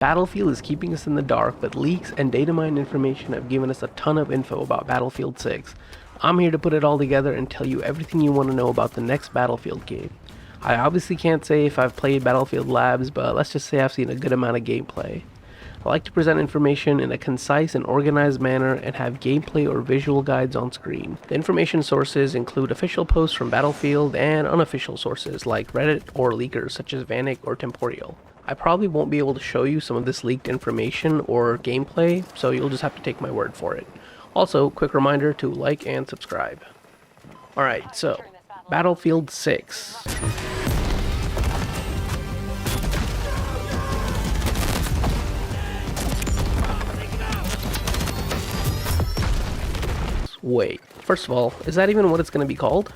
Battlefield is keeping us in the dark, but leaks and datamine information have given us a ton of info about Battlefield 6. I'm here to put it all together and tell you everything you want to know about the next Battlefield game. I obviously can't say if I've played Battlefield Labs, but let's just say I've seen a good amount of gameplay. I like to present information in a concise and organized manner and have gameplay or visual guides on screen. The information sources include official posts from Battlefield and unofficial sources like Reddit or leakers such as Vanek or Temporeal. I probably won't be able to show you some of this leaked information or gameplay, so you'll just have to take my word for it. Also, quick reminder to like and subscribe. Alright, so, Battlefield 6. Wait, first of all, is that even what it's going to be called?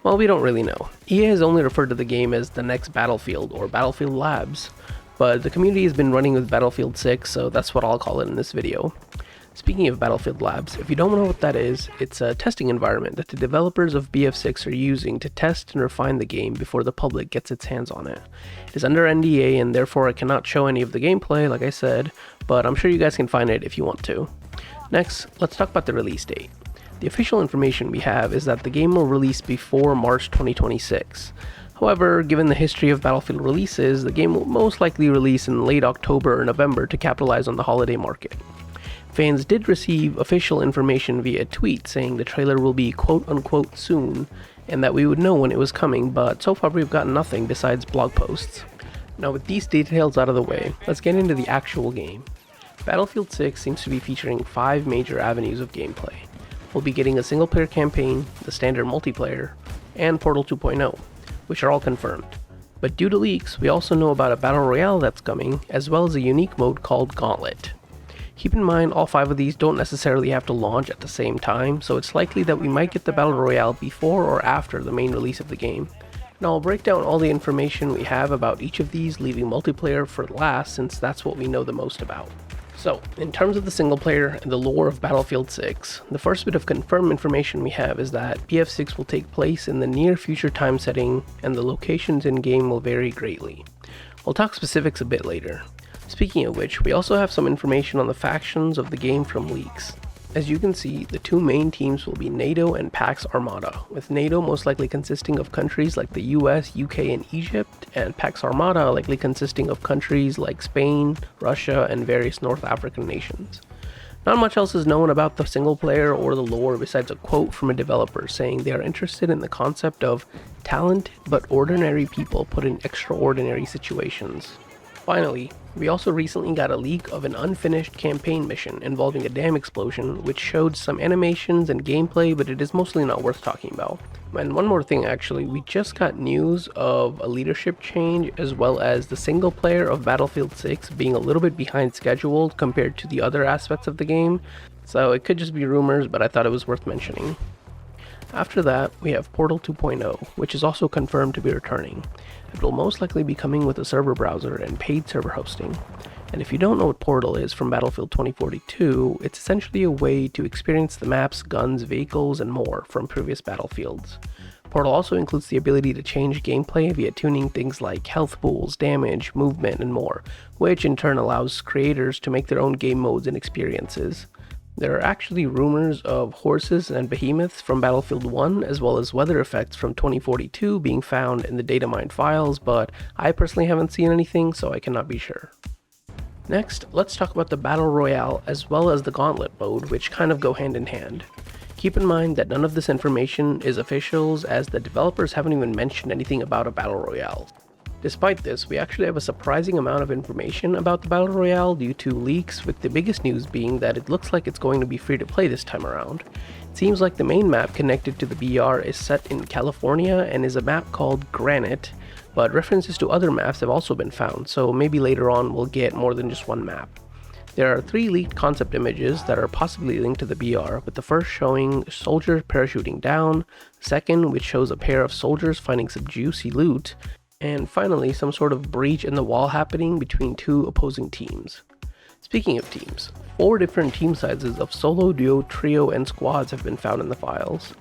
Well, we don't really know. EA has only referred to the game as the next Battlefield or Battlefield Labs, but the community has been running with Battlefield 6, so that's what I'll call it in this video. Speaking of Battlefield Labs, if you don't know what that is, it's a testing environment that the developers of BF6 are using to test and refine the game before the public gets its hands on it. It is under NDA and therefore I cannot show any of the gameplay, like I said, but I'm sure you guys can find it if you want to. Next, let's talk about the release date. The official information we have is that the game will release before March 2026. However, given the history of Battlefield releases, the game will most likely release in late October or November to capitalize on the holiday market. Fans did receive official information via tweet saying the trailer will be quote-unquote soon, and that we would know when it was coming, but so far we've gotten nothing besides blog posts. Now with these details out of the way, let's get into the actual game. Battlefield 6 seems to be featuring 5 major avenues of gameplay. We'll be getting a single-player campaign, the standard multiplayer, and Portal 2.0, which are all confirmed. But due to leaks, we also know about a Battle Royale that's coming, as well as a unique mode called Gauntlet. Keep in mind, all 5 of these don't necessarily have to launch at the same time, so it's likely that we might get the Battle Royale before or after the main release of the game. Now I'll break down all the information we have about each of these, leaving multiplayer for last since that's what we know the most about. So, in terms of the single player and the lore of Battlefield 6, the first bit of confirmed information we have is that BF6 will take place in the near future time setting and the locations in game will vary greatly. We'll talk specifics a bit later. Speaking of which, we also have some information on the factions of the game from leaks. As you can see, the 2 main teams will be NATO and Pax Armada, with NATO most likely consisting of countries like the US, UK, and Egypt, and Pax Armada likely consisting of countries like Spain, Russia, and various North African nations. Not much else is known about the single player or the lore besides a quote from a developer saying they are interested in the concept of talented but ordinary people put in extraordinary situations. Finally, we also recently got a leak of an unfinished campaign mission involving a dam explosion, which showed some animations and gameplay, but it is mostly not worth talking about. And one more thing actually, we just got news of a leadership change as well as the single player of Battlefield 6 being a little bit behind schedule compared to the other aspects of the game, so it could just be rumors, but I thought it was worth mentioning. After that, we have Portal 2.0, which is also confirmed to be returning. It will most likely be coming with a server browser and paid server hosting. And if you don't know what Portal is from Battlefield 2042, it's essentially a way to experience the maps, guns, vehicles, and more from previous Battlefields. Portal also includes the ability to change gameplay via tuning things like health pools, damage, movement, and more, which in turn allows creators to make their own game modes and experiences. There are actually rumors of horses and behemoths from Battlefield 1 as well as weather effects from 2042 being found in the datamined files, but I personally haven't seen anything, so I cannot be sure. Next, let's talk about the Battle Royale as well as the Gauntlet mode, which kind of go hand in hand. Keep in mind that none of this information is officials, as the developers haven't even mentioned anything about a Battle Royale. Despite this, we actually have a surprising amount of information about the Battle Royale due to leaks, with the biggest news being that it looks like it's going to be free to play this time around. It seems like the main map connected to the BR is set in California and is a map called Granite, but references to other maps have also been found, so maybe later on we'll get more than just one map. There are 3 leaked concept images that are possibly linked to the BR, with the first showing soldiers parachuting down, the second which shows a pair of soldiers finding some juicy loot, and finally some sort of breach in the wall happening between 2 opposing teams. Speaking of teams, 4 different team sizes of solo, duo, trio, and squads have been found in the files.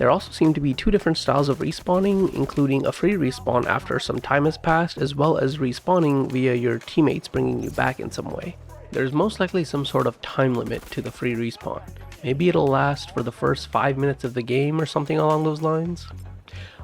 There also seem to be two different styles of respawning, including a free respawn after some time has passed, as well as respawning via your teammates bringing you back in some way. There's most likely some sort of time limit to the free respawn. Maybe it'll last for the first 5 minutes of the game or something along those lines.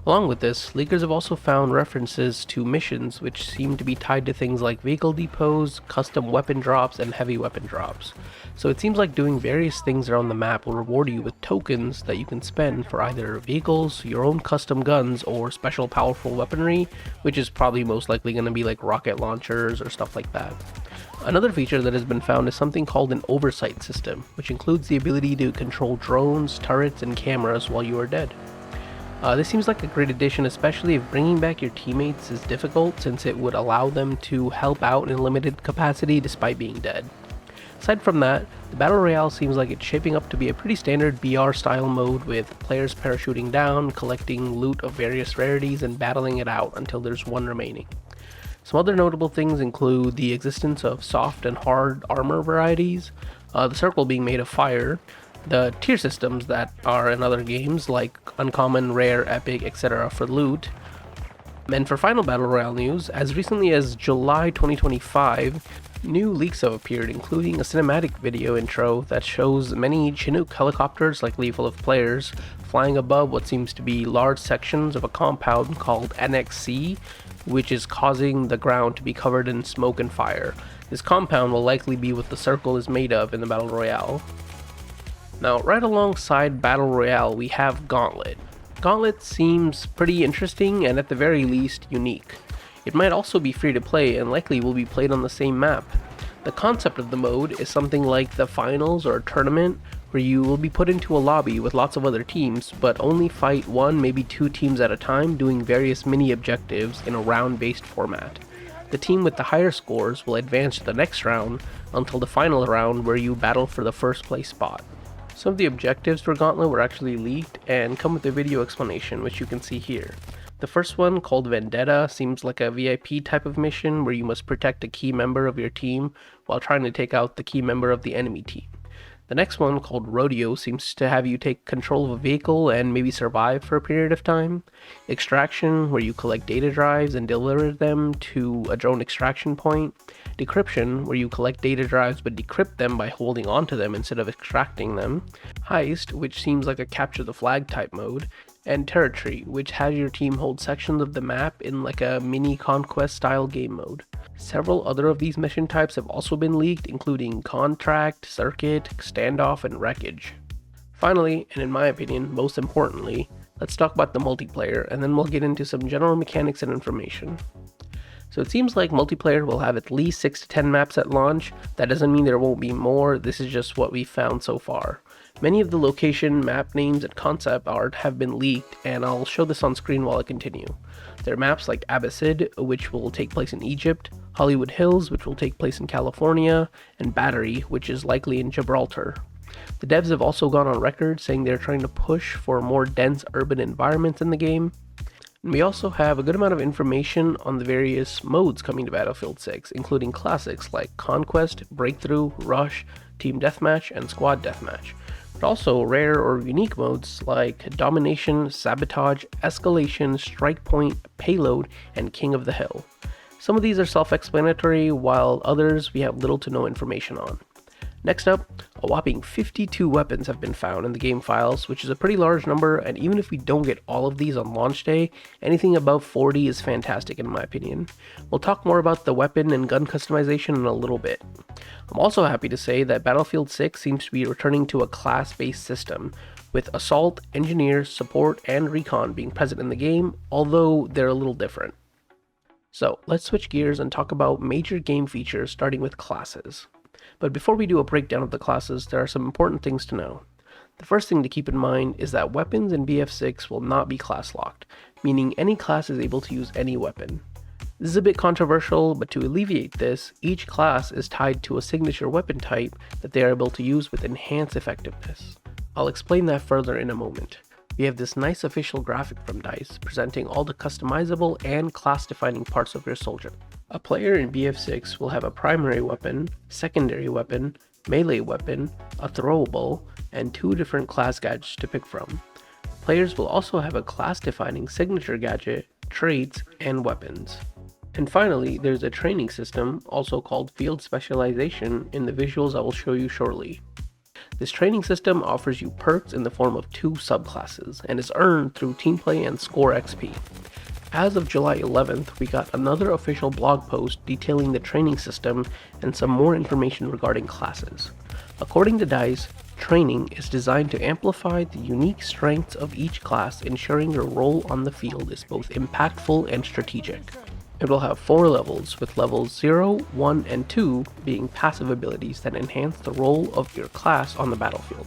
Along with this, leakers have also found references to missions which seem to be tied to things like vehicle depots, custom weapon drops, and heavy weapon drops. So it seems like doing various things around the map will reward you with tokens that you can spend for either vehicles, your own custom guns, or special powerful weaponry, which is probably most likely going to be like rocket launchers or stuff like that. Another feature that has been found is something called an oversight system, which includes the ability to control drones, turrets, and cameras while you are dead. This seems like a great addition, especially if bringing back your teammates is difficult, since it would allow them to help out in limited capacity despite being dead. Aside from that, the Battle Royale seems like it's shaping up to be a pretty standard BR style mode, with players parachuting down, collecting loot of various rarities, and battling it out until there's one remaining. Some other notable things include the existence of soft and hard armor varieties, the circle being made of fire, the tier systems that are in other games like uncommon, rare, epic, etc. for loot. And for final Battle Royale news, as recently as July 2025, new leaks have appeared, including a cinematic video intro that shows many Chinook helicopters likely full of players flying above what seems to be large sections of a compound called NXC, which is causing the ground to be covered in smoke and fire. This compound will likely be what the circle is made of in the Battle Royale. Now, right alongside Battle Royale, we have Gauntlet. Gauntlet seems pretty interesting and at the very least unique. It might also be free to play and likely will be played on the same map. The concept of the mode is something like the finals or a tournament where you will be put into a lobby with lots of other teams, but only fight one, maybe two teams at a time, doing various mini objectives in a round-based format. The team with the higher scores will advance to the next round until the final round where you battle for the first place spot. Some of the objectives for Gauntlet were actually leaked and come with a video explanation, which you can see here. The first one, called Vendetta, seems like a VIP type of mission where you must protect a key member of your team while trying to take out the key member of the enemy team. The next one, called Rodeo, seems to have you take control of a vehicle and maybe survive for a period of time. Extraction, where you collect data drives and deliver them to a drone extraction point. Decryption, where you collect data drives but decrypt them by holding onto them instead of extracting them. Heist, which seems like a capture the flag type mode. And Territory, which has your team hold sections of the map in like a mini conquest style game mode. Several other of these mission types have also been leaked, including Contract, Circuit, Standoff, and Wreckage. Finally, and in my opinion, most importantly, let's talk about the multiplayer, and then we'll get into some general mechanics and information. So it seems like multiplayer will have at least 6 to 10 maps at launch. That doesn't mean there won't be more, this is just what we've found so far. Many of the location, map names, and concept art have been leaked, and I'll show this on screen while I continue. There are maps like Abbasid, which will take place in Egypt, Hollywood Hills, which will take place in California, and Battery, which is likely in Gibraltar. The devs have also gone on record saying they're trying to push for more dense urban environments in the game. And we also have a good amount of information on the various modes coming to Battlefield 6, including classics like Conquest, Breakthrough, Rush, Team Deathmatch, and Squad Deathmatch. But also rare or unique modes like Domination, Sabotage, Escalation, Strike Point, Payload, and King of the Hill. Some of these are self-explanatory, while others we have little to no information on. Next up, a whopping 52 weapons have been found in the game files, which is a pretty large number, and even if we don't get all of these on launch day, anything above 40 is fantastic in my opinion. We'll talk more about the weapon and gun customization in a little bit. I'm also happy to say that Battlefield 6 seems to be returning to a class-based system, with Assault, Engineer, Support, and Recon being present in the game, although they're a little different. So let's switch gears and talk about major game features, starting with classes. But before we do a breakdown of the classes, there are some important things to know. The first thing to keep in mind is that weapons in BF6 will not be class locked, meaning any class is able to use any weapon. This is a bit controversial, but to alleviate this, each class is tied to a signature weapon type that they are able to use with enhanced effectiveness. I'll explain that further in a moment. We have this nice official graphic from DICE presenting all the customizable and class-defining parts of your soldier. A player in BF6 will have a primary weapon, secondary weapon, melee weapon, a throwable, and 2 different class gadgets to pick from. Players will also have a class-defining signature gadget, traits, and weapons. And finally, there's a training system, also called field specialization, in the visuals I will show you shortly. This training system offers you perks in the form of 2 subclasses, and is earned through team play and score XP. As of July 11th, we got another official blog post detailing the training system and some more information regarding classes. According to DICE, training is designed to amplify the unique strengths of each class, ensuring your role on the field is both impactful and strategic. It will have 4 levels, with levels 0, 1, and 2 being passive abilities that enhance the role of your class on the battlefield.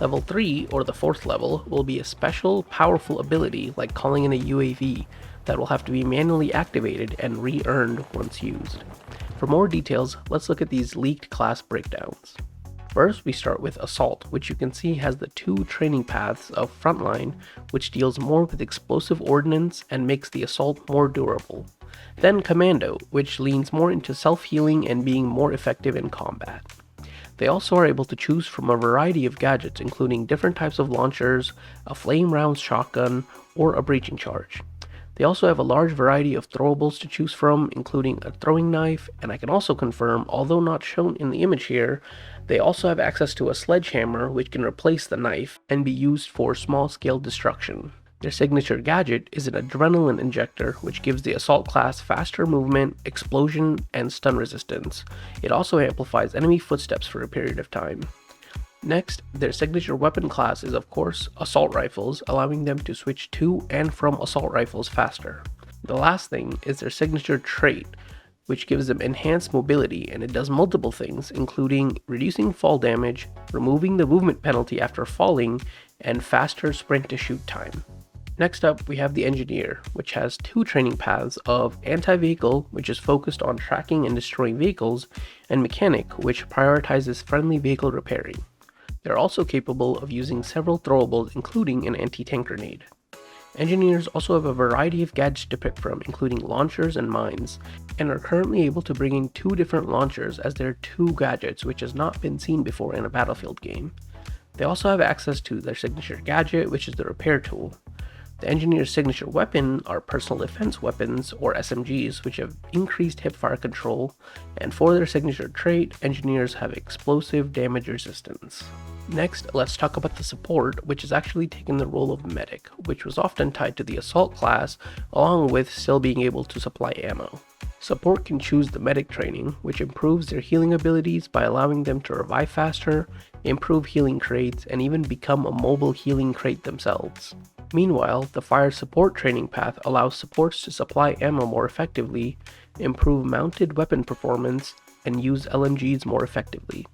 Level 3, or the 4th level, will be a special, powerful ability like calling in a UAV that will have to be manually activated and re-earned once used. For more details, let's look at these leaked class breakdowns. First, we start with Assault, which you can see has the 2 training paths of Frontline, which deals more with explosive ordnance and makes the Assault more durable. Then Commando, which leans more into self-healing and being more effective in combat. They also are able to choose from a variety of gadgets, including different types of launchers, a flame round shotgun, or a breaching charge. They also have a large variety of throwables to choose from, including a throwing knife, and I can also confirm, although not shown in the image here, they also have access to a sledgehammer which can replace the knife and be used for small-scale destruction. Their signature gadget is an adrenaline injector, which gives the Assault class faster movement, explosion, and stun resistance. It also amplifies enemy footsteps for a period of time. Next, their signature weapon class is of course Assault Rifles, allowing them to switch to and from Assault Rifles faster. The last thing is their signature trait, which gives them enhanced mobility, and it does multiple things, including reducing fall damage, removing the movement penalty after falling, and faster sprint to shoot time. Next up, we have the Engineer, which has 2 training paths of Anti-Vehicle, which is focused on tracking and destroying vehicles, and Mechanic, which prioritizes friendly vehicle repairing. They're also capable of using several throwables, including an anti-tank grenade. Engineers also have a variety of gadgets to pick from, including launchers and mines, and are currently able to bring in 2 different launchers as their 2 gadgets, which has not been seen before in a Battlefield game. They also have access to their signature gadget, which is the repair tool. The Engineer's signature weapon are personal defense weapons, or SMGs, which have increased hipfire control, and for their signature trait, Engineers have explosive damage resistance. Next, let's talk about the Support, which has actually taken the role of Medic, which was often tied to the Assault class, along with still being able to supply ammo. Support can choose the Medic training, which improves their healing abilities by allowing them to revive faster, improve healing crates, and even become a mobile healing crate themselves. Meanwhile, the Fire Support training path allows supports to supply ammo more effectively, improve mounted weapon performance, and use LMGs more effectively.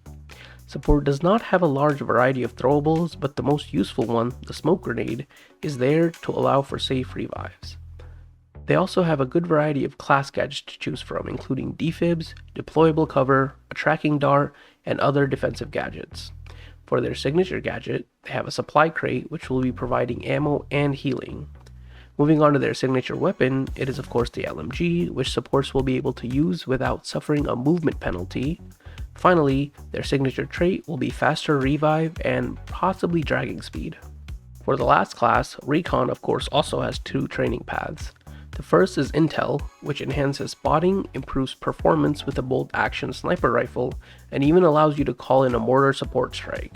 Support does not have a large variety of throwables, but the most useful one, the Smoke Grenade, is there to allow for safe revives. They also have a good variety of class gadgets to choose from, including defibs, deployable cover, a tracking dart, and other defensive gadgets. For their signature gadget, they have a supply crate which will be providing ammo and healing. Moving on to their signature weapon, it is of course the LMG, which supports will be able to use without suffering a movement penalty. Finally, their signature trait will be faster revive and possibly dragging speed. For the last class, Recon of course also has 2 training paths. The first is Intel, which enhances spotting, improves performance with a bolt-action sniper rifle, and even allows you to call in a mortar support strike.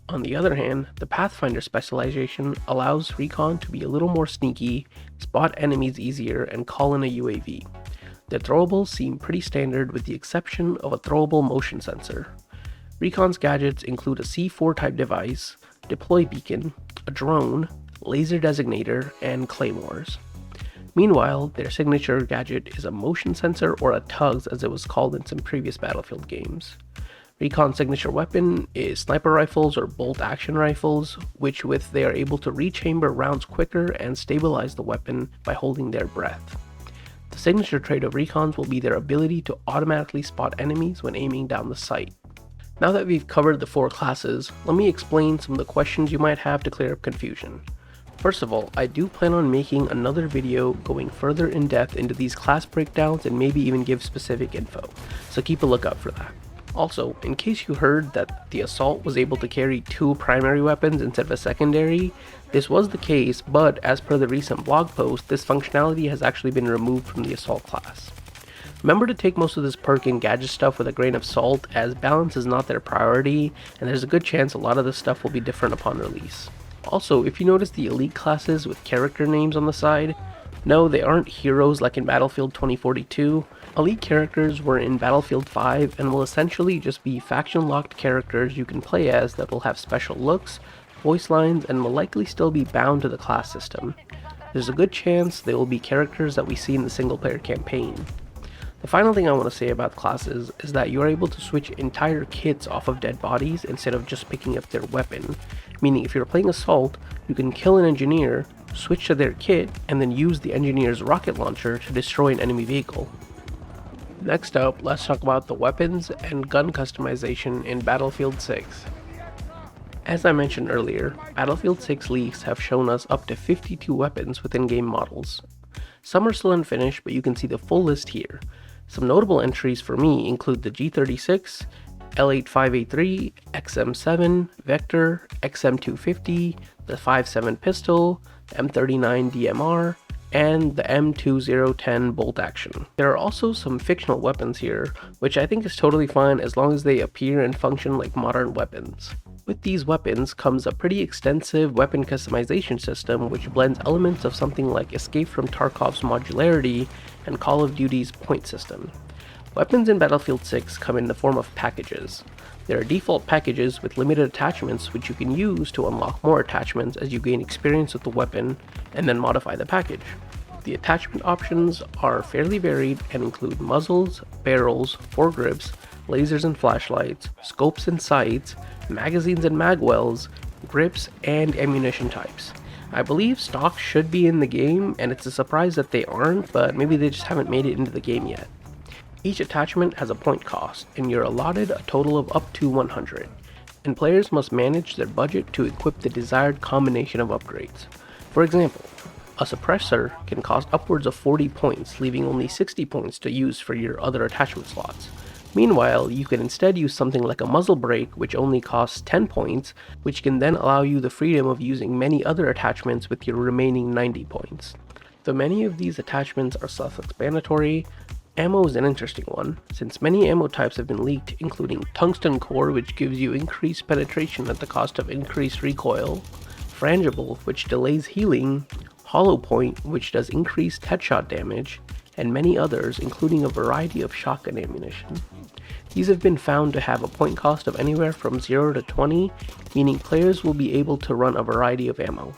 On the other hand, the Pathfinder specialization allows Recon to be a little more sneaky, spot enemies easier, and call in a UAV. The throwables seem pretty standard with the exception of a throwable motion sensor. Recon's gadgets include a C4 type device, deploy beacon, a drone, laser designator, and claymores. Meanwhile, their signature gadget is a motion sensor, or a TUGS as it was called in some previous Battlefield games. Recon's signature weapon is sniper rifles or bolt action rifles, which with they are able to rechamber rounds quicker and stabilize the weapon by holding their breath. The signature trait of Recon's will be their ability to automatically spot enemies when aiming down the sight. Now that we've covered the 4 classes, let me explain some of the questions you might have to clear up confusion. First of all, I do plan on making another video going further in depth into these class breakdowns and maybe even give specific info, so keep a lookout for that. Also, in case you heard that the Assault was able to carry 2 primary weapons instead of a secondary, this was the case, but as per the recent blog post, this functionality has actually been removed from the Assault class. Remember to take most of this perk and gadget stuff with a grain of salt, as balance is not their priority, and there's a good chance a lot of this stuff will be different upon release. Also, if you notice the elite classes with character names on the side, no, they aren't heroes like in Battlefield 2042. Elite characters were in Battlefield 5 and will essentially just be faction-locked characters you can play as that will have special looks, voice lines, and will likely still be bound to the class system. There's a good chance they will be characters that we see in the single-player campaign. The final thing I want to say about classes is that you are able to switch entire kits off of dead bodies instead of just picking up their weapon, meaning if you're playing Assault, you can kill an engineer, switch to their kit, and then use the engineer's rocket launcher to destroy an enemy vehicle. Next up, let's talk about the weapons and gun customization in Battlefield 6. As I mentioned earlier, Battlefield 6 leaks have shown us up to 52 weapons with in-game models. Some are still unfinished, but you can see the full list here. Some notable entries for me include the G36, L85A3, XM7, Vector, XM250, the 5.7 pistol, M39 DMR, and the M2010 bolt action. There are also some fictional weapons here, which I think is totally fine as long as they appear and function like modern weapons. With these weapons comes a pretty extensive weapon customization system which blends elements of something like Escape from Tarkov's modularity and Call of Duty's point system. Weapons in Battlefield 6 come in the form of packages. There are default packages with limited attachments which you can use to unlock more attachments as you gain experience with the weapon and then modify the package. The attachment options are fairly varied and include muzzles, barrels, foregrips, lasers and flashlights, scopes and sights, magazines and magwells, grips, and ammunition types. I believe stock should be in the game, and it's a surprise that they aren't, but maybe they just haven't made it into the game yet. Each attachment has a point cost, and you're allotted a total of up to 100, and players must manage their budget to equip the desired combination of upgrades. For example, a suppressor can cost upwards of 40 points, leaving only 60 points to use for your other attachment slots. Meanwhile, you can instead use something like a muzzle brake, which only costs 10 points, which can then allow you the freedom of using many other attachments with your remaining 90 points. Though many of these attachments are self-explanatory, ammo is an interesting one, since many ammo types have been leaked, including tungsten core, which gives you increased penetration at the cost of increased recoil, frangible, which delays healing, hollow point, which does increased headshot damage, and many others, including a variety of shotgun ammunition. These have been found to have a point cost of anywhere from 0 to 20, meaning players will be able to run a variety of ammo.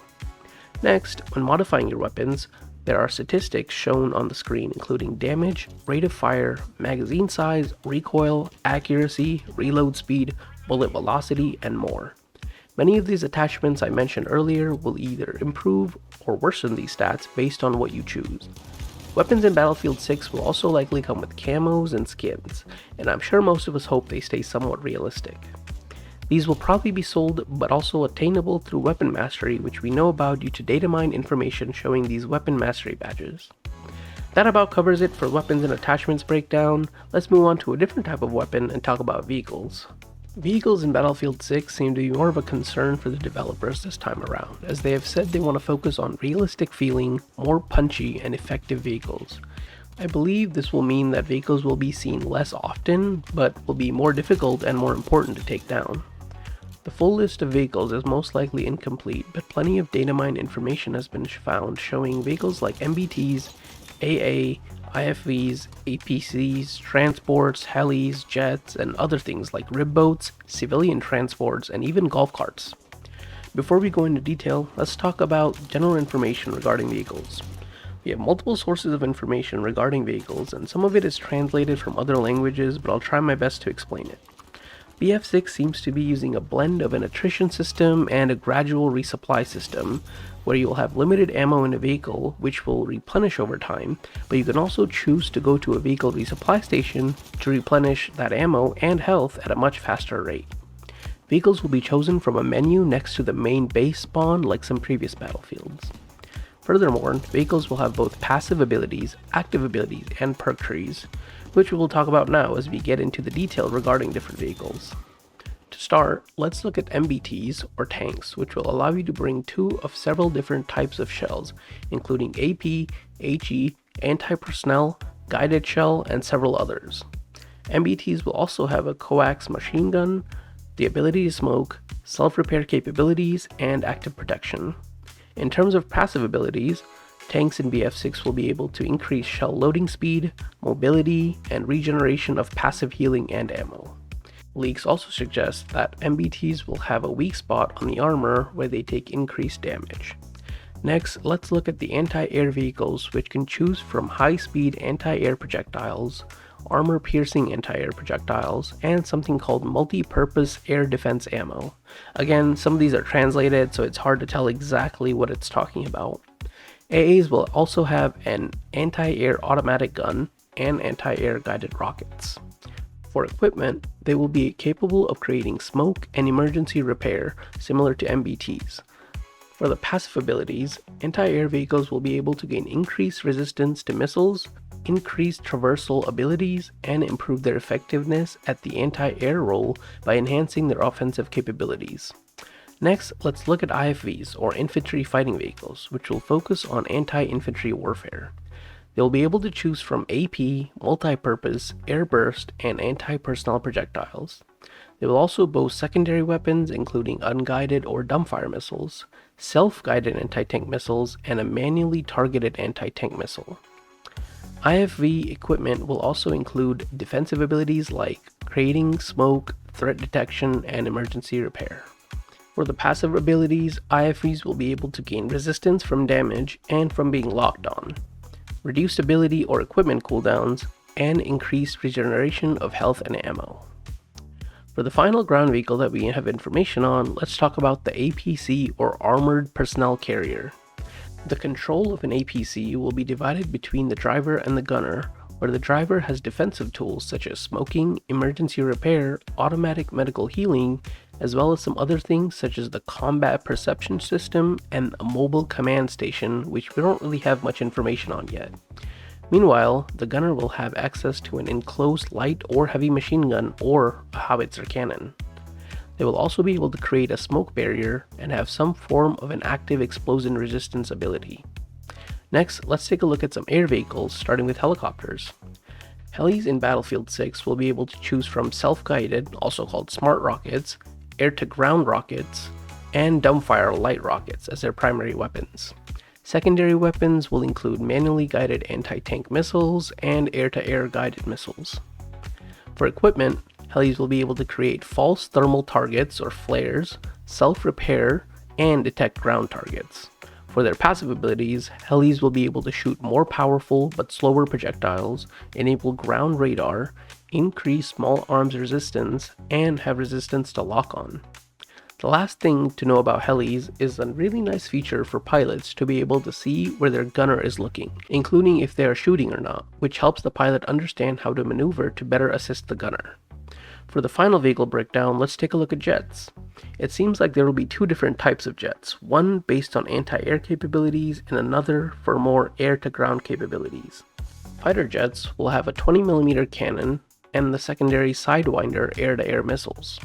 Next, when modifying your weapons, there are statistics shown on the screen including damage, rate of fire, magazine size, recoil, accuracy, reload speed, bullet velocity, and more. Many of these attachments I mentioned earlier will either improve or worsen these stats based on what you choose. Weapons in Battlefield 6 will also likely come with camos and skins, and I'm sure most of us hope they stay somewhat realistic. These will probably be sold but also attainable through weapon mastery, which we know about due to datamine information showing these weapon mastery badges. That about covers it for weapons and attachments breakdown. Let's move on to a different type of weapon and talk about vehicles. Vehicles in Battlefield 6 seem to be more of a concern for the developers this time around, as they have said they want to focus on realistic feeling, more punchy, and effective vehicles. I believe this will mean that vehicles will be seen less often, but will be more difficult and more important to take down. The full list of vehicles is most likely incomplete, but plenty of datamine information has been found showing vehicles like MBTs, AA, IFVs, APCs, transports, helis, jets, and other things like rib boats, civilian transports, and even golf carts. Before we go into detail, let's talk about general information regarding vehicles. We have multiple sources of information regarding vehicles, and some of it is translated from other languages, but I'll try my best to explain it. BF6 seems to be using a blend of an attrition system and a gradual resupply system, where you will have limited ammo in a vehicle, which will replenish over time, but you can also choose to go to a vehicle resupply station to replenish that ammo and health at a much faster rate. Vehicles will be chosen from a menu next to the main base spawn like some previous battlefields. Furthermore, vehicles will have both passive abilities, active abilities, and perk trees. which we will talk about now as we get into the detail regarding different vehicles. To start, let's look at MBTs, or tanks, which will allow you to bring two of several different types of shells, including AP, HE, anti-personnel, guided shell, and several others. MBTs will also have a coax machine gun, the ability to smoke, self-repair capabilities, and active protection. In terms of passive abilities, tanks in BF6 will be able to increase shell loading speed, mobility, and regeneration of passive healing and ammo. Leaks also suggest that MBTs will have a weak spot on the armor where they take increased damage. Next, let's look at the anti-air vehicles, which can choose from high-speed anti-air projectiles, armor-piercing anti-air projectiles, and something called multi-purpose air defense ammo. Again, some of these are translated, so it's hard to tell exactly what it's talking about. AAs will also have an anti-air automatic gun and anti-air guided rockets. For equipment, they will be capable of creating smoke and emergency repair, similar to MBTs. For the passive abilities, anti-air vehicles will be able to gain increased resistance to missiles, increased traversal abilities, and improve their effectiveness at the anti-air role by enhancing their offensive capabilities. Next, let's look at IFVs, or infantry fighting vehicles, which will focus on anti-infantry warfare. They will be able to choose from AP, multi-purpose, air burst, and anti-personnel projectiles. They will also boast secondary weapons including unguided or dumbfire missiles, self-guided anti-tank missiles, and a manually targeted anti-tank missile. IFV equipment will also include defensive abilities like creating smoke, threat detection, and emergency repair. For the passive abilities, IFVs will be able to gain resistance from damage and from being locked on, reduced ability or equipment cooldowns, and increased regeneration of health and ammo. For the final ground vehicle that we have information on, let's talk about the APC, or Armored Personnel Carrier. The control of an APC will be divided between the driver and the gunner, where the driver has defensive tools such as smoking, emergency repair, automatic medical healing, as well as some other things such as the combat perception system and a mobile command station, which we don't really have much information on yet. Meanwhile, the gunner will have access to an enclosed light or heavy machine gun or a howitzer cannon. They will also be able to create a smoke barrier and have some form of an active explosion resistance ability. Next, let's take a look at some air vehicles, starting with helicopters. Helis in Battlefield 6 will be able to choose from self-guided, also called smart rockets, air-to-ground rockets, and dumbfire light rockets as their primary weapons. Secondary weapons will include manually guided anti-tank missiles and air-to-air guided missiles. For equipment, Helis will be able to create false thermal targets or flares, self-repair, and detect ground targets. For their passive abilities, Helis will be able to shoot more powerful but slower projectiles, enable ground radar, increase small arms resistance, and have resistance to lock-on. The last thing to know about Helis is a really nice feature for pilots to be able to see where their gunner is looking, including if they are shooting or not, which helps the pilot understand how to maneuver to better assist the gunner. For the final vehicle breakdown, let's take a look at jets. It seems like there will be two different types of jets, one based on anti-air capabilities and another for more air-to-ground capabilities. Fighter jets will have a 20mm cannon and the secondary Sidewinder air-to-air missiles.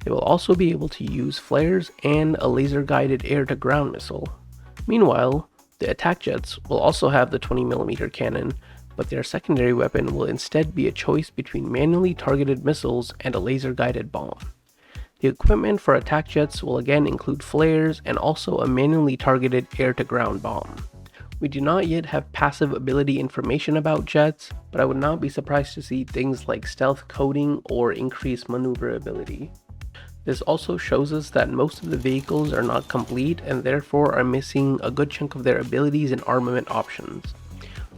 They will also be able to use flares and a laser-guided air-to-ground missile. Meanwhile, the attack jets will also have the 20mm cannon, but their secondary weapon will instead be a choice between manually targeted missiles and a laser-guided bomb. The equipment for attack jets will again include flares and also a manually targeted air-to-ground bomb. We do not yet have passive ability information about jets, but I would not be surprised to see things like stealth coating or increased maneuverability. This also shows us that most of the vehicles are not complete and therefore are missing a good chunk of their abilities and armament options.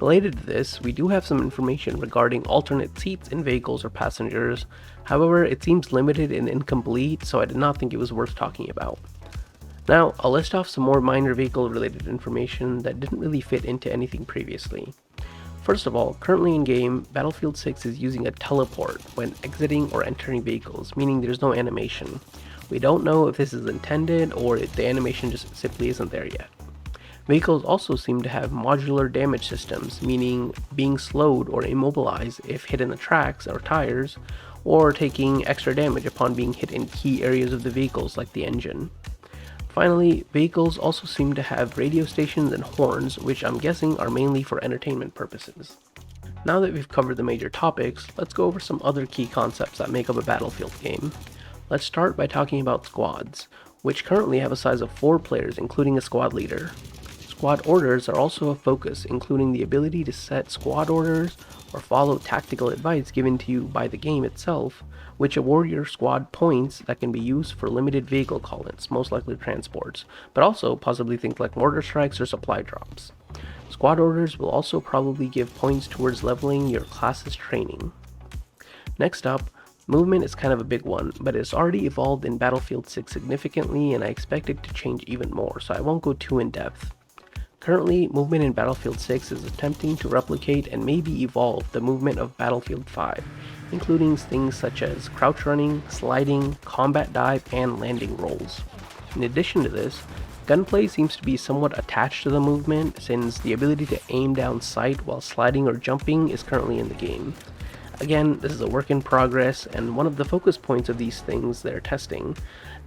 Related to this, we do have some information regarding alternate seats in vehicles or passengers. However, it seems limited and incomplete, so I did not think it was worth talking about. Now, I'll list off some more minor vehicle related information that didn't really fit into anything previously. First of all, currently in game, Battlefield 6 is using a teleport when exiting or entering vehicles, meaning there's no animation. We don't know if this is intended or if the animation just simply isn't there yet. Vehicles also seem to have modular damage systems, meaning being slowed or immobilized if hit in the tracks or tires, or taking extra damage upon being hit in key areas of the vehicles like the engine. Finally, vehicles also seem to have radio stations and horns, which I'm guessing are mainly for entertainment purposes. Now that we've covered the major topics, let's go over some other key concepts that make up a Battlefield game. Let's start by talking about squads, which currently have a size of 4 players, including a squad leader. Squad orders are also a focus, including the ability to set squad orders or follow tactical advice given to you by the game itself, which award your squad points that can be used for limited vehicle call-ins, most likely transports, but also possibly things like mortar strikes or supply drops. Squad orders will also probably give points towards leveling your class's training. Next up, movement is kind of a big one, but it's already evolved in Battlefield 6 significantly, and I expect it to change even more, so I won't go too in depth. Currently, movement in Battlefield 6 is attempting to replicate and maybe evolve the movement of Battlefield 5, including things such as crouch running, sliding, combat dive, and landing rolls. In addition to this, gunplay seems to be somewhat attached to the movement, since the ability to aim down sight while sliding or jumping is currently in the game. Again, this is a work in progress, and one of the focus points of these things they're testing.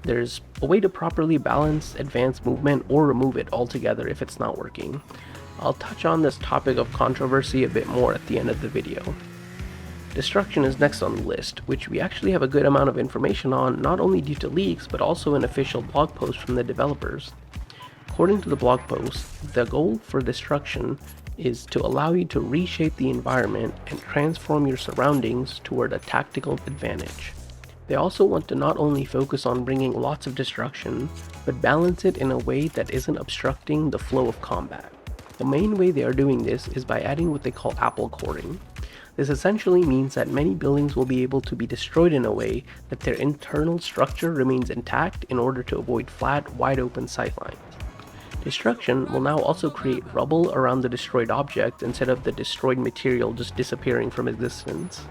There's a way to properly balance advanced movement or remove it altogether if it's not working. I'll touch on this topic of controversy a bit more at the end of the video. Destruction is next on the list, which we actually have a good amount of information on, not only due to leaks, but also an official blog post from the developers. According to the blog post, the goal for destruction is to allow you to reshape the environment and transform your surroundings toward a tactical advantage. They also want to not only focus on bringing lots of destruction, but balance it in a way that isn't obstructing the flow of combat. The main way they are doing this is by adding what they call apple coring. This essentially means that many buildings will be able to be destroyed in a way that their internal structure remains intact in order to avoid flat, wide open sightlines. Destruction will now also create rubble around the destroyed object instead of the destroyed material just disappearing from existence.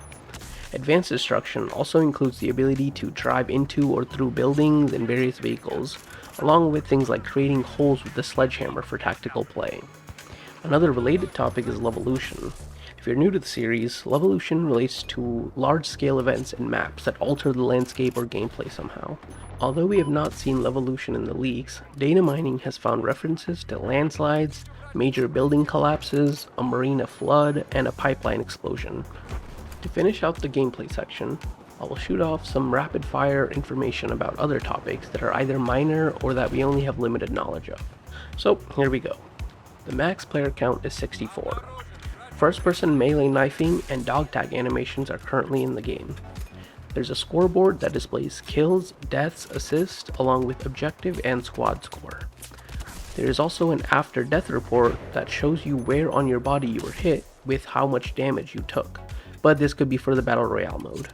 Advanced destruction also includes the ability to drive into or through buildings and various vehicles, along with things like creating holes with the sledgehammer for tactical play. Another related topic is Levolution. If you're new to the series, Levolution relates to large-scale events and maps that alter the landscape or gameplay somehow. Although we have not seen Levolution in the leaks, data mining has found references to landslides, major building collapses, a marina flood, and a pipeline explosion. To finish out the gameplay section, I will shoot off some rapid-fire information about other topics that are either minor or that we only have limited knowledge of. So, here we go. The max player count is 64. First-person melee knifing and dog tag animations are currently in the game. There's a scoreboard that displays kills, deaths, assists, along with objective and squad score. There is also an after-death report that shows you where on your body you were hit with how much damage you took, but this could be for the Battle Royale mode.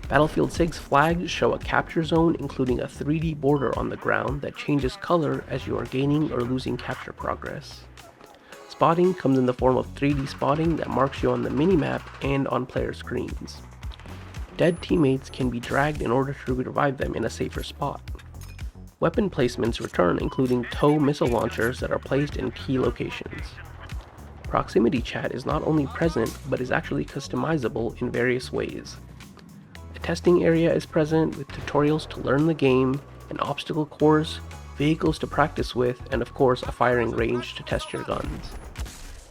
Battlefield 6 flags show a capture zone including a 3D border on the ground that changes color as you are gaining or losing capture progress. Spotting comes in the form of 3D spotting that marks you on the minimap and on player screens. Dead teammates can be dragged in order to revive them in a safer spot. Weapon placements return, including tow missile launchers that are placed in key locations. Proximity chat is not only present, but is actually customizable in various ways. A testing area is present with tutorials to learn the game, an obstacle course, vehicles to practice with, and of course a firing range to test your guns.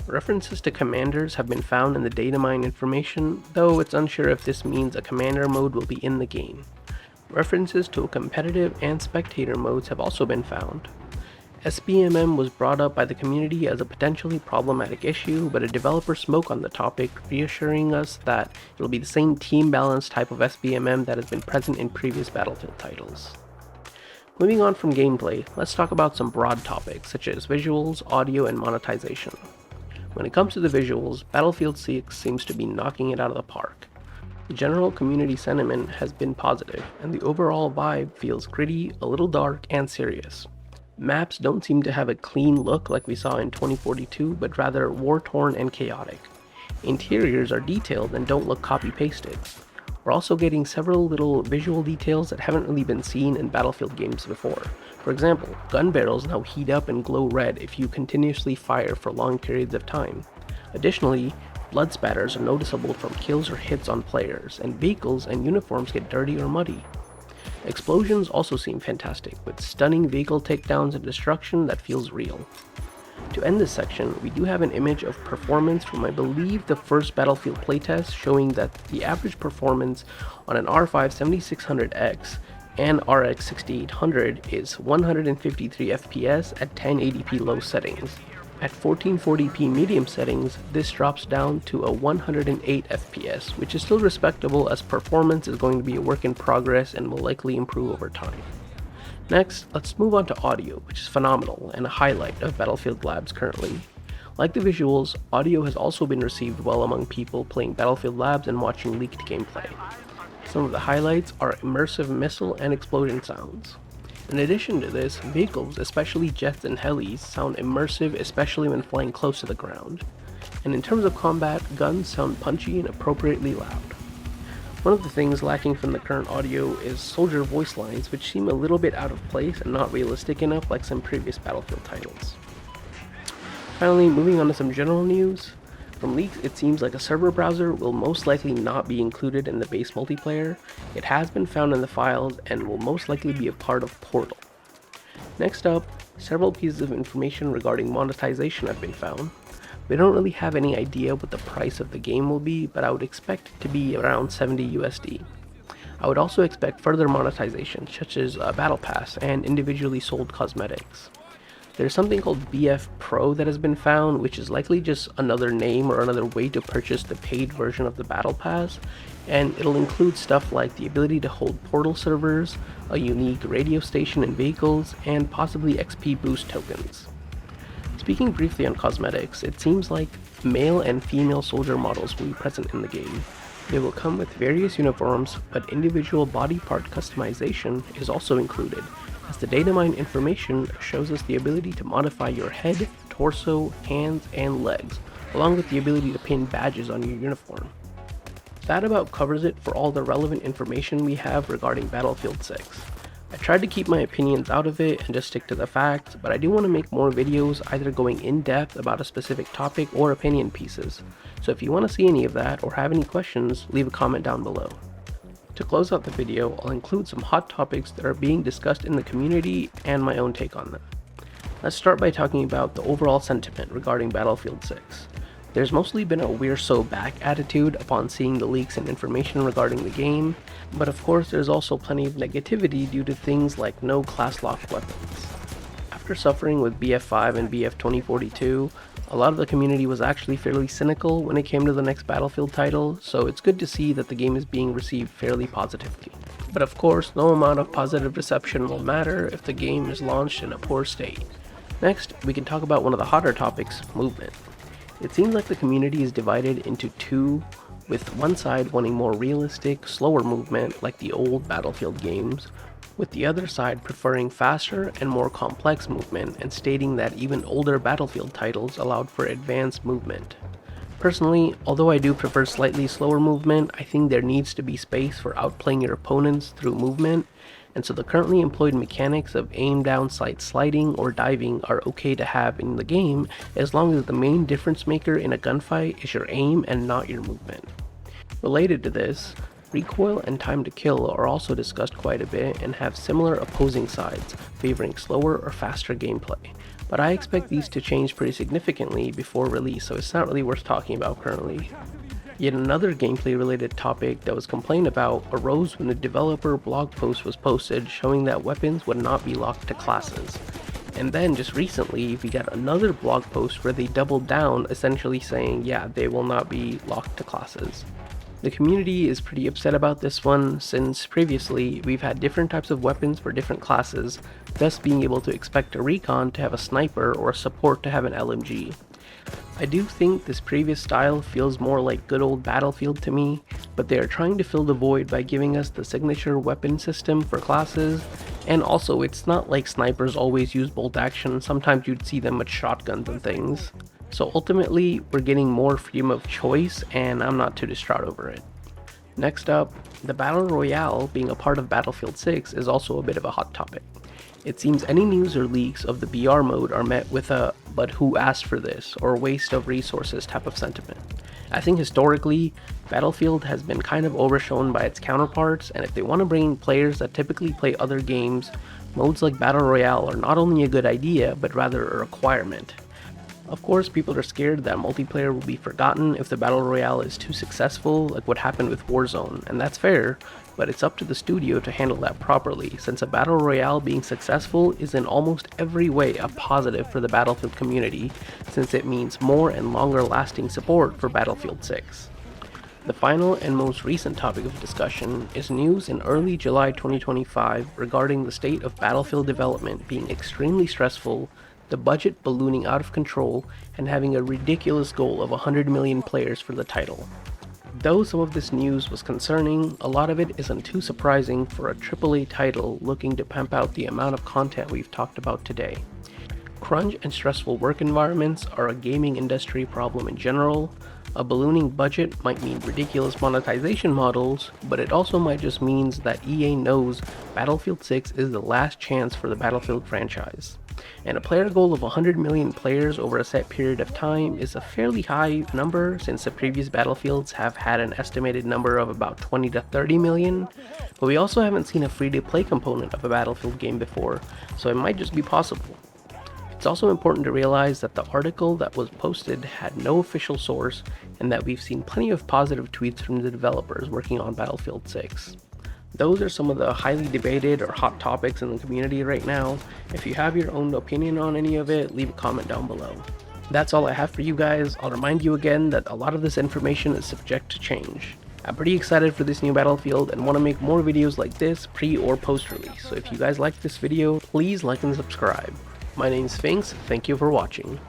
References to commanders have been found in the datamine information, though it's unsure if this means a commander mode will be in the game. References to competitive and spectator modes have also been found. SBMM was brought up by the community as a potentially problematic issue, but a developer spoke on the topic, reassuring us that it will be the same team balance type of SBMM that has been present in previous Battlefield titles. Moving on from gameplay, let's talk about some broad topics such as visuals, audio, and monetization. When it comes to the visuals, Battlefield 6 seems to be knocking it out of the park. The general community sentiment has been positive, and the overall vibe feels gritty, a little dark, and serious. Maps don't seem to have a clean look like we saw in 2042, but rather war-torn and chaotic. Interiors are detailed and don't look copy-pasted. We're also getting several little visual details that haven't really been seen in Battlefield games before. For example, gun barrels now heat up and glow red if you continuously fire for long periods of time. Additionally, blood spatters are noticeable from kills or hits on players, and vehicles and uniforms get dirty or muddy. Explosions also seem fantastic, with stunning vehicle takedowns and destruction that feels real. To end this section, we do have an image of performance from I believe the first Battlefield playtest, showing that the average performance on an R5 7600X and RX 6800 is 153 FPS at 1080p low settings. At 1440p medium settings, this drops down to a 108 FPS, which is still respectable as performance is going to be a work in progress and will likely improve over time. Next, let's move on to audio, which is phenomenal and a highlight of Battlefield Labs currently. Like the visuals, audio has also been received well among people playing Battlefield Labs and watching leaked gameplay. Some of the highlights are immersive missile and explosion sounds. In addition to this, vehicles, especially jets and helis, sound immersive, especially when flying close to the ground. And in terms of combat, guns sound punchy and appropriately loud. One of the things lacking from the current audio is soldier voice lines, which seem a little bit out of place and not realistic enough like some previous Battlefield titles. Finally, moving on to some general news. From leaks, it seems like a server browser will most likely not be included in the base multiplayer. It has been found in the files and will most likely be a part of Portal. Next up, several pieces of information regarding monetization have been found. We don't really have any idea what the price of the game will be, but I would expect it to be around 70 USD. I would also expect further monetization, such as a battle pass and individually sold cosmetics. There's something called BF Pro that has been found, which is likely just another name or another way to purchase the paid version of the battle pass, and it'll include stuff like the ability to hold portal servers, a unique radio station and vehicles, and possibly XP boost tokens. Speaking briefly on cosmetics, it seems like male and female soldier models will be present in the game. They will come with various uniforms, but individual body part customization is also included, as the datamine information shows us the ability to modify your head, torso, hands, and legs, along with the ability to pin badges on your uniform. That about covers it for all the relevant information we have regarding Battlefield 6. I tried to keep my opinions out of it and just stick to the facts, but I do want to make more videos either going in depth about a specific topic or opinion pieces, so if you want to see any of that or have any questions, leave a comment down below. To close out the video, I'll include some hot topics that are being discussed in the community and my own take on them. Let's start by talking about the overall sentiment regarding Battlefield 6. There's mostly been a we're so back attitude upon seeing the leaks and information regarding the game, but of course there's also plenty of negativity due to things like no class locked weapons. After suffering with BF5 and BF 2042, a lot of the community was actually fairly cynical when it came to the next Battlefield title, so it's good to see that the game is being received fairly positively. But of course, no amount of positive reception will matter if the game is launched in a poor state. Next, we can talk about one of the hotter topics, movement. It seems like the community is divided into two, with one side wanting more realistic, slower movement like the old Battlefield games, with the other side preferring faster and more complex movement and stating that even older Battlefield titles allowed for advanced movement. Personally, although I do prefer slightly slower movement, I think there needs to be space for outplaying your opponents through movement, and so the currently employed mechanics of aim down sight sliding or diving are okay to have in the game as long as the main difference maker in a gunfight is your aim and not your movement. Related to this, recoil and time to kill are also discussed quite a bit and have similar opposing sides, favoring slower or faster gameplay, but I expect these to change pretty significantly before release, so it's not really worth talking about currently. Yet another gameplay related topic that was complained about arose when the developer blog post was posted showing that weapons would not be locked to classes. And then just recently we got another blog post where they doubled down, essentially saying yeah, they will not be locked to classes. The community is pretty upset about this one, since previously we've had different types of weapons for different classes, thus being able to expect a recon to have a sniper or a support to have an LMG. I do think this previous style feels more like good old Battlefield to me, but they are trying to fill the void by giving us the signature weapon system for classes, and also it's not like snipers always use bolt action, sometimes you'd see them with shotguns and things. So ultimately, we're getting more freedom of choice, and I'm not too distraught over it. Next up, the Battle Royale being a part of Battlefield 6 is also a bit of a hot topic. It seems any news or leaks of the BR mode are met with a "but who asked for this" or waste of resources type of sentiment. I think historically, Battlefield has been kind of overshown by its counterparts, and if they want to bring in players that typically play other games, modes like Battle Royale are not only a good idea, but rather a requirement. Of course, people are scared that multiplayer will be forgotten if the Battle Royale is too successful, like what happened with Warzone, and that's fair, but it's up to the studio to handle that properly, since a Battle Royale being successful is in almost every way a positive for the Battlefield community, since it means more and longer lasting support for Battlefield 6. The final and most recent topic of discussion is news in early July 2025 regarding the state of Battlefield development being extremely stressful, the budget ballooning out of control, and having a ridiculous goal of 100 million players for the title. Though some of this news was concerning, a lot of it isn't too surprising for a AAA title looking to pump out the amount of content we've talked about today. Crunch and stressful work environments are a gaming industry problem in general. A ballooning budget might mean ridiculous monetization models, but it also might just means that EA knows Battlefield 6 is the last chance for the Battlefield franchise. And a player goal of 100 million players over a set period of time is a fairly high number, since the previous Battlefields have had an estimated number of about 20 to 30 million, but we also haven't seen a free-to-play component of a Battlefield game before, so it might just be possible. It's also important to realize that the article that was posted had no official source, and that we've seen plenty of positive tweets from the developers working on Battlefield 6. Those are some of the highly debated or hot topics in the community right now. If you have your own opinion on any of it, leave a comment down below. That's all I have for you guys. I'll remind you again that a lot of this information is subject to change. I'm pretty excited for this new Battlefield and want to make more videos like this pre or post release, so if you guys like this video, please like and subscribe. My name's Sphinx, thank you for watching.